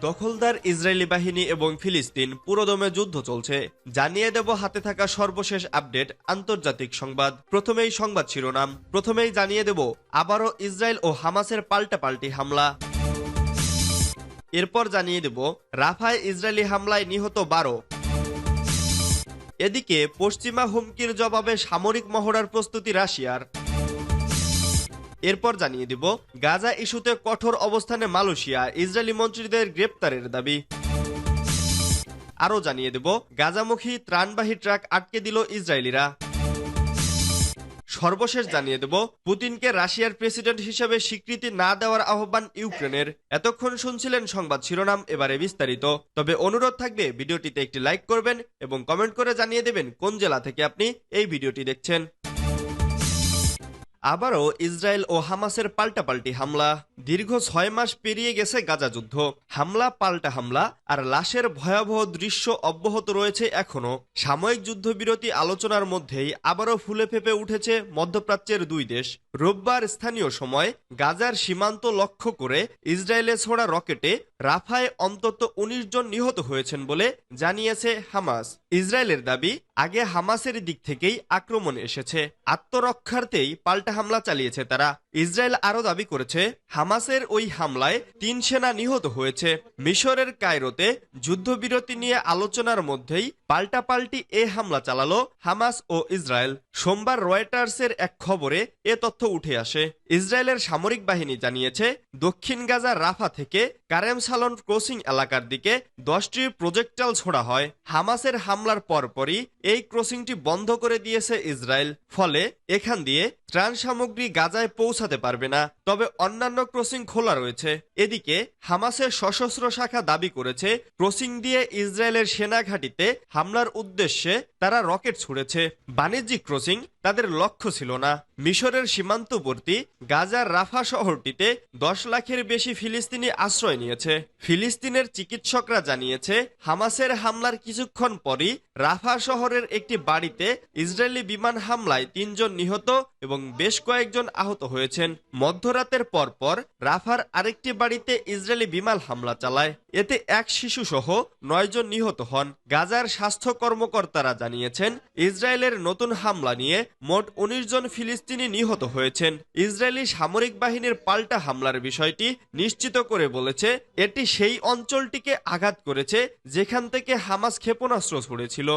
দখলদার ইসরায়েলি বাহিনী এবং ফিলিস্তিন পুরোদমে যুদ্ধ চলছে। জানিয়ে দেব হাতে থাকা সর্বশেষ আপডেট আন্তর্জাতিক সংবাদ। প্রথমেই সংবাদ শিরোনাম। প্রথমেই জানিয়ে দেব আবারও ইসরায়েল ও হামাসের পাল্টাপাল্টি হামলা। এরপর জানিয়ে দেব রাফায় ইসরায়েলি হামলায় নিহত 12। এদিকে পশ্চিমা হুমকির জবাবে সামরিক মহড়ার প্রস্তুতি রাশিয়ার। এরপর জানিয়ে দিব গাজা ইস্যুতে কঠোর অবস্থানে মালয়েশিয়া, ইসরায়েলি মন্ত্রীদের গ্রেপ্তারের দাবি। আরও জানিয়ে দেব গাজামুখী ত্রাণবাহী ট্রাক আটকে দিল ইসরায়েলিরা। সর্বশেষ জানিয়ে দেব পুতিনকে রাশিয়ার প্রেসিডেন্ট হিসেবে স্বীকৃতি না দেওয়ার আহ্বান ইউক্রেনের। এতক্ষণ শুনছিলেন সংবাদ শিরোনাম, এবারে বিস্তারিত। তবে অনুরোধ থাকবে ভিডিওটিতে একটি লাইক করবেন এবং কমেন্ট করে জানিয়ে দেবেন কোন জেলা থেকে আপনি এই ভিডিওটি দেখছেন। আবারও ইসরায়েল ও হামাসের পাল্টাপাল্টি হামলা। দীর্ঘ 6 মাস পেরিয়ে গেছে গাজা যুদ্ধ। হামলা পাল্টা হামলা আর লাশের ভয়াবহ দৃশ্য অব্যাহত রয়েছে এখনো। সাময়িক যুদ্ধবিরতি আলোচনার মধ্যেই আবারও ফুলে ফেপে উঠেছে মধ্যপ্রাচ্যের দুই দেশ। রোববার স্থানীয় সময় গাজার সীমান্ত লক্ষ্য করে ইসরায়েলে ছোড়া রকেটে রাফায় অন্তত 19 জন নিহত হয়েছেন বলে জানিয়েছে হামাস। ইসরায়েলের দাবি, আগে হামাসের দিক থেকেই আক্রমণ এসেছে, আত্মরক্ষার্থেই পাল্টা হামলা চালিয়েছে তারা। ইসরায়েল আরও দাবি করেছে হামাসের ওই হামলায় 3 সেনা নিহত হয়েছে। মিশরের কায়রোতে যুদ্ধবিরতি নিয়ে আলোচনার মধ্যেই পাল্টাপাল্টি এ হামলা চালালো হামাস ও ইসরায়েল। সোমবার রয়টার্সের এক খবরে এ তথ্য উঠে আসে। ইসরায়েলের সামরিক বাহিনী জানিয়েছে দক্ষিণ গাজার রাফা থেকে কারেম সালন ক্রসিং এলাকার দিকে 10টি প্রজেক্টাইল ছোড়া হয়। হামাসের হামলার পরপরই এই ক্রসিংটি বন্ধ করে দিয়েছে ইসরায়েল। ফলে এখান দিয়ে ত্রাণ সামগ্রী গাজায় পৌঁছাতে পারবে না। তবে অন্যান্য ক্রসিং খোলা রয়েছে। এদিকে হামাসের সশস্ত্র শাখা দাবি করেছে ক্রসিং দিয়ে ইসরায়েলের সেনা ঘাঁটিতে হামলার উদ্দেশ্যে তারা রকেট ছুড়েছে। বাণিজ্যিক ক্রসিং তাদের লক্ষ্য ছিল না। মিশরের সীমান্তবর্তী গাজার রাফা শহরটিতে 10 লাখের বেশি ফিলিস্তিনি আশ্রয় নিয়েছে। ফিলিস্তিনের চিকিৎসকরা জানিয়েছে হামাসের হামলার কিছুক্ষণ পরই রাফা শহরের একটি বাড়িতে ইসরায়েলি বিমান হামলায় 3 জন নিহত এবং বেশ কয়েকজন আহত হয়েছেন। মধ্যরাতের পরপর রাফার আরেকটি বাড়িতে ইসরায়েলি বিমান হামলা চালায়। এতে এক শিশু সহ 9 জন নিহত হন। গাজার স্বাস্থ্য কর্মকর্তারা জানিয়েছেন ইসরায়েলের নতুন হামলা নিয়ে মোট 19 জন ফিলিস্তিনি নিহত হয়েছেন। ইসরায়েলি সামরিক বাহিনীর পাল্টা হামলার বিষয়টি নিশ্চিত করে বলেছে এটি সেই অঞ্চলটিকে আঘাত করেছে যেখান থেকে হামাস ক্ষেপণাস্ত্র ছুড়েছিল।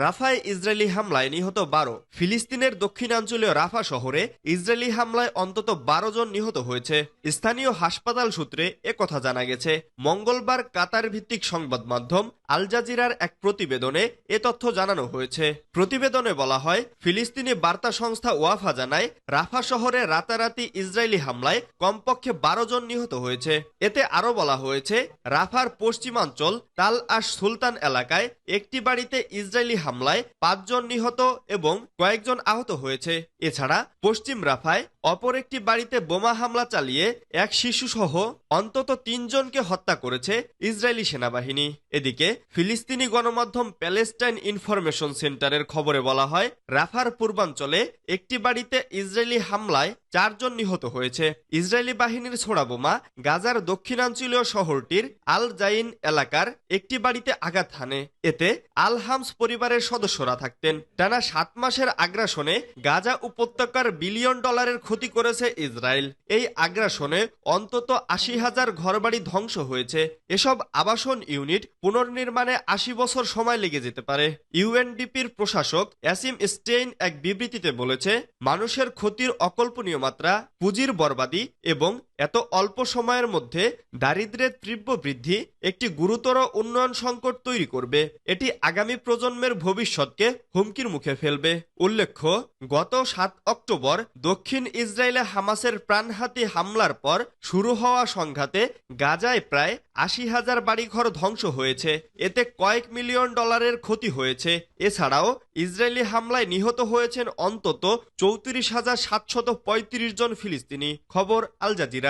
রাফায় ইসরায়েলি হামলায় নিহত 12। ফিলিস্তিনের দক্ষিণাঞ্চলীয় রাফা শহরে ইসরায়েলি হামলায় অন্তত 12 জন নিহত হয়েছে। স্থানীয় হাসপাতাল সূত্রে একথা জানা গেছে। মঙ্গলবার কাতার ভিত্তিক সংবাদ মাধ্যম আল জাজিরার এক প্রতিবেদনে এ তথ্য জানানো হয়েছে। প্রতিবেদনে বলা হয় ফিলিস্তিনি বার্তা সংস্থা ওয়াফা জানায় রাফা শহরে রাতারাতি ইসরায়েলি হামলায় কমপক্ষে 12 জন নিহত হয়েছে। এতে আরও বলা হয়েছে রাফার পশ্চিমাঞ্চল তাল আশ সুলতান এলাকায় একটি বাড়িতে ইসরায়েলি হামলায় 5 জন নিহত এবং কয়েকজন আহত হয়েছে। এছাড়া পশ্চিম রাফায় অপর একটি বাড়িতে বোমা হামলা চালিয়ে এক শিশু সহ অন্তত 3 জনকে হত্যা করেছে ইসরায়েলি সেনাবাহিনী। এদিকে ফিলিস্তিনি গণমাধ্যম প্যালেস্টাইন ইনফরমেশন সেন্টারের খবরে বলা হয় রাফার পূর্বাঞ্চলে একটি বাড়িতে ইসরায়েলি হামলায় 4 জন নিহত হয়েছে। ইসরায়েলি বাহিনীর ছোড়া বোমা গাজার দক্ষিণাঞ্চলীয় শহরটির আল জাইন এলাকার একটি বাড়িতে আঘাত হানে। এতে আল হামস পরিবারের সদস্যরা থাকতেন। টানা 7 মাসের আগ্রাসনে গাজা উপত্যকার বিলিয়ন ডলারের ক্ষতি করেছে ইসরায়েল। এই আগ্রাসনে অন্তত 80,000 ঘরবাড়ি ধ্বংস হয়েছে। এসব আবাসন ইউনিট পুনর্নির্মাণে 80 বছর সময় লেগে যেতে পারে। ইউএনডিপির প্রশাসক অ্যাসিম স্টেইন এক বিবৃতিতে বলেছে মানুষের ক্ষতির অকল্পনীয় মাত্রা, পুঁজির বরবাদি এবং এত অল্প সময়ের মধ্যে দারিদ্র্যের তীব্র বৃদ্ধি একটি গুরুতর উন্নয়ন সংকট তৈরি করবে। এটি আগামী প্রজন্মের ভবিষ্যৎকে হুমকির মুখে ফেলবে। উল্লেখ্য, গত 7 অক্টোবর দক্ষিণ ইসরায়েলে হামাসের প্রাণঘাতী হামলার পর শুরু হওয়া সংঘাতে গাজায় প্রায় 80,000 বাড়িঘর ধ্বংস হয়েছে। এতে কয়েক মিলিয়ন ডলারের ক্ষতি হয়েছে। এছাড়াও ইসরায়েলি হামলায় নিহত হয়েছেন অন্তত 34,735 জন ফিলিস্তিনি। খবর আল জাজিরার।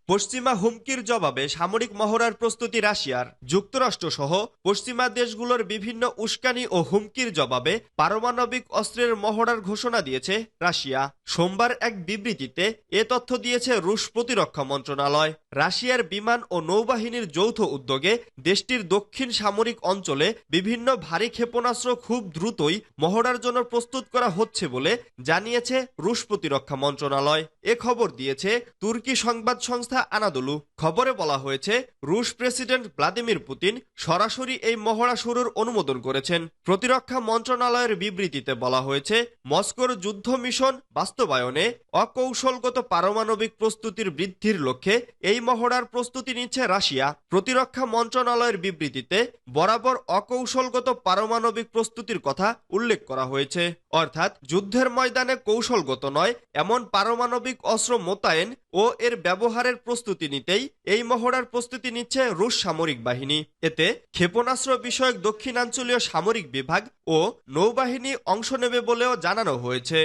পশ্চিমা হুমকির জবাবে সামরিক মহড়ার প্রস্তুতি রাশিয়ার। যুক্তরাষ্ট্র সহ পশ্চিমা দেশগুলোর বিভিন্ন উস্কানি ও হুমকির জবাবে পারমাণবিক অস্ত্রের মহড়ার ঘোষণা দিয়েছে রাশিয়া। সোমবার এক বিবৃতিতে এ তথ্য দিয়েছে রুশ প্রতিরক্ষা মন্ত্রণালয়। রাশিয়ার বিমান ও নৌবাহিনীর যৌথ উদ্যোগে দেশটির দক্ষিণ সামরিক অঞ্চলে বিভিন্ন ভারী ক্ষেপণাস্ত্র খুব দ্রুতই মহড়ার জন্য প্রস্তুত করা হচ্ছে বলে জানিয়েছে রুশ প্রতিরক্ষা মন্ত্রণালয়। এ খবর দিয়েছে তুর্কি সংবাদ সংস্থা আনাদোলু। খবরে বলা হয়েছে রুশ প্রেসিডেন্ট ভ্লাদিমির পুতিন সরাসরি এই মহড়া শুরুর অনুমোদন করেছেন। প্রতিরক্ষা মন্ত্রণালয়ের বিবৃতিতে বলা হয়েছে মস্কোর যুদ্ধ মিশন বাস্তবায়নে অকৌশলগত পারমাণবিক প্রস্তুতির বৃদ্ধির লক্ষ্যে এই মহড়ার প্রস্তুতি নিচ্ছে রাশিয়া। প্রতিরক্ষা মন্ত্রণালয়ের বিবৃতিতে বরাবর অকৌশলগত পারমাণবিক প্রস্তুতির কথা উল্লেখ করা হয়েছে, অর্থাৎ যুদ্ধের ময়দানে কৌশলগত নয় এমন পারমাণবিক অস্ত্র মোতায়েন ও এর ব্যবহারের প্রস্তুতি নিতেই এই মহড়ার প্রস্তুতি নিচ্ছে রুশ সামরিক বাহিনী। এতে ক্ষেপণাস্ত্র বিষয়ক দক্ষিণাঞ্চলীয় সামরিক বিভাগ ও নৌবাহিনী অংশ নেবে বলেও জানানো হয়েছে।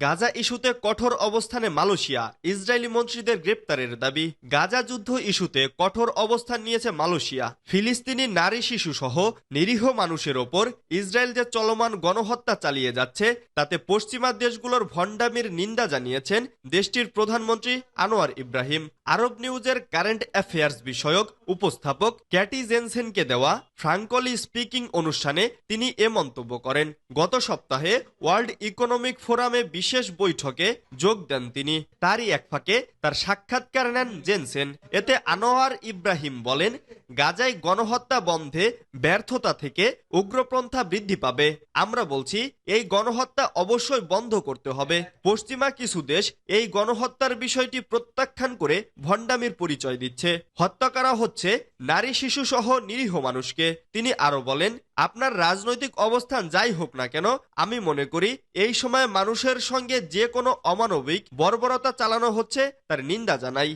গাজা ইস্যুতে কঠোর অবস্থানে মালয়েশিয়া, ইসরায়েলি মন্ত্রীদের গ্রেপ্তারের দাবি। গাজা যুদ্ধ ইস্যুতে কঠোর অবস্থান নিয়েছে মালয়েশিয়া। ফিলিস্তিনি নারী শিশু সহ নিরীহ মানুষের ওপর ইসরায়েল যে চলমান গণহত্যা চালিয়ে যাচ্ছে তাতে পশ্চিমা দেশগুলোর ভণ্ডামির নিন্দা জানিয়েছেন দেশটির প্রধানমন্ত্রী আনোয়ার ইব্রাহিম। আরব নিউজের কারেন্ট অ্যাফেয়ার্স বিষয়ক উপস্থাপক ক্যাটি জেনসেনকে দেওয়া ফ্রাঙ্কলি স্পিকিং অনুষ্ঠানে তিনি এ মন্তব্য করেন। গত সপ্তাহে ওয়ার্ল্ড ইকোনমিক ফোরামে বিশেষ বৈঠকে যোগ দেন তিনি। তারই এক ফাঁকে তার সাক্ষাৎকার নেন জেনসেন। এতে আনোয়ার ইব্রাহিম বলেন, গাজায় গণহত্যা বন্ধে ব্যর্থতা থেকে উগ্রপন্থা বৃদ্ধি পাবে। আমরা বলছি এই গণহত্যা অবশ্যই বন্ধ করতে হবে। পশ্চিমা কিছু দেশ এই গণহত্যার বিষয়টি প্রত্যাখ্যান করে ভণ্ডামির পরিচয় দিচ্ছে। হত্যা করা হচ্ছে নারী শিশু সহ নিরীহ মানুষকে। তিনি আরো বলেন, আপনার রাজনৈতিক অবস্থান যাই হোক না কেন, আমি মনে করি এই সময় মানুষের সঙ্গে যে কোনো অমানবিক বর্বরতা চালানো হচ্ছে তার নিন্দা জানাই।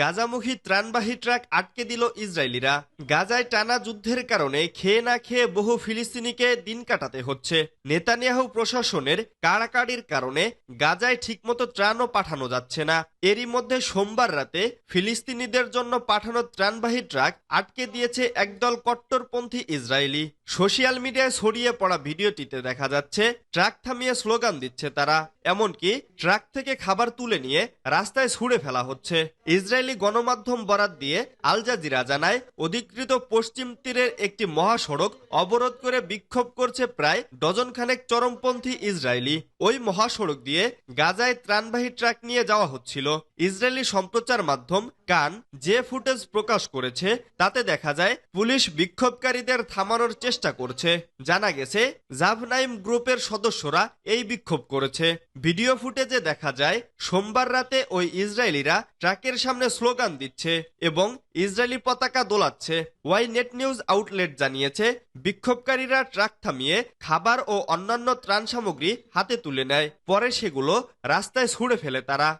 গাজামুখী ত্রাণবাহী ট্রাক আটকে দিল ইসরায়েলিরা। গাজায় টানা যুদ্ধের কারণে খেয়ে না খেয়ে বহু ফিলিস্তিনিকে দিন কাটাতে হচ্ছে। নেতানিয়াহু প্রশাসনের কাড়াকাড়ির কারণে গাজায় ঠিকমতো ত্রাণও পাঠানো যাচ্ছে না। এরই মধ্যে সোমবার রাতে ফিলিস্তিনিদের জন্য পাঠানো ত্রাণবাহী ট্রাক আটকে দিয়েছে একদল কট্টরপন্থী ইসরায়েলি। সোশ্যাল মিডিয়ায় ছড়িয়ে পড়া ভিডিওটিতে দেখা যাচ্ছে ট্রাক থামিয়ে স্লোগান দিচ্ছে তারা। এমনকি ট্রাক থেকে খাবার তুলে নিয়ে রাস্তায় ছুঁড়ে ফেলা হচ্ছে। ইসরায়েলি গণমাধ্যম বরাত দিয়ে আল জাজিরা জানায়, অধিকৃত পশ্চিম তীরের একটি মহাসড়ক অবরোধ করে বিক্ষোভ করছে প্রায় ডজনখানেক চরমপন্থী ইসরায়েলি। ওই মহাসড়ক দিয়ে গাজায় ত্রাণবাহী ট্রাক নিয়ে যাওয়া হচ্ছিল। ইসরায়েলি সম্প্রচার মাধ্যম কান যে ফুটেজ প্রকাশ করেছে তাতে দেখা যায় পুলিশ বিক্ষোভকারীদের থামানোর চেষ্টা করছে। জানা গেছে জাভনাইম গ্রুপের সদস্যরা এই বিক্ষোভ করেছে। ভিডিও ফুটেজে দেখা যায় সোমবার রাতে ওই ইসরায়েলিরা ট্রাকের সামনে স্লোগান দিচ্ছে এবং ইসরায়েলি পতাকা দোলাচ্ছে। ওয়াই নেট নিউজ আউটলেট জানিয়েছে বিক্ষোভকারীরা ট্রাক থামিয়ে খাবার ও অন্যান্য ত্রাণ সামগ্রী হাতে তুলে নেয়। পরে সেগুলো রাস্তায় ছুঁড়ে ফেলে তারা।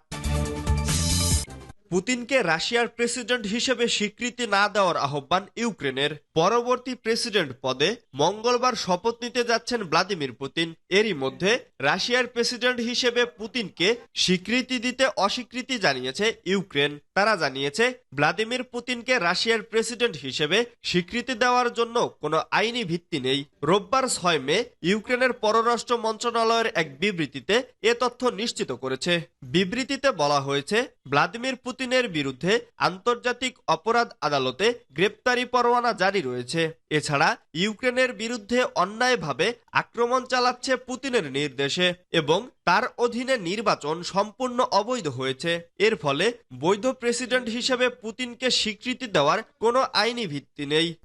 পুতিনকে রাশিয়ার প্রেসিডেন্ট হিসেবে স্বীকৃতি না দেওয়ার আহ্বান ইউক্রেনের। পরবর্তী প্রেসিডেন্ট পদে মঙ্গলবার শপথ নিতে যাচ্ছেন ভ্লাদিমির পুতিন। এরই মধ্যে রাশিয়ার প্রেসিডেন্ট হিসেবে পুতিনকে স্বীকৃতি দিতে অস্বীকৃতি জানিয়েছে ইউক্রেন। তারা জানিয়েছে ভ্লাদিমির পুতিনকে রাশিয়ার প্রেসিডেন্ট হিসেবে স্বীকৃতি দেওয়ার জন্য কোনো আইনি ভিত্তি নেই। রোববার 6 মে ইউক্রেনের পররাষ্ট্র মন্ত্রণালয়ের এক বিবৃতিতে এ তথ্য নিশ্চিত করেছে। বিবৃতিতে বলা হয়েছে ভ্লাদিমির পুতিনের বিরুদ্ধে আন্তর্জাতিক অপরাধ আদালতে গ্রেপ্তারি পরোয়ানা জারি রয়েছে। এছাড়া ইউক্রেনের বিরুদ্ধে অন্যায়ভাবে আক্রমণ চালাচ্ছে পুতিনের নির্দেশে এবং তার অধীনে নির্বাচন সম্পূর্ণ অবৈধ হয়েছে। এর ফলে বৈধ প্রেসিডেন্ট হিসেবে পুতিনকে স্বীকৃতি দেওয়ার কোনো আইনি ভিত্তি নেই।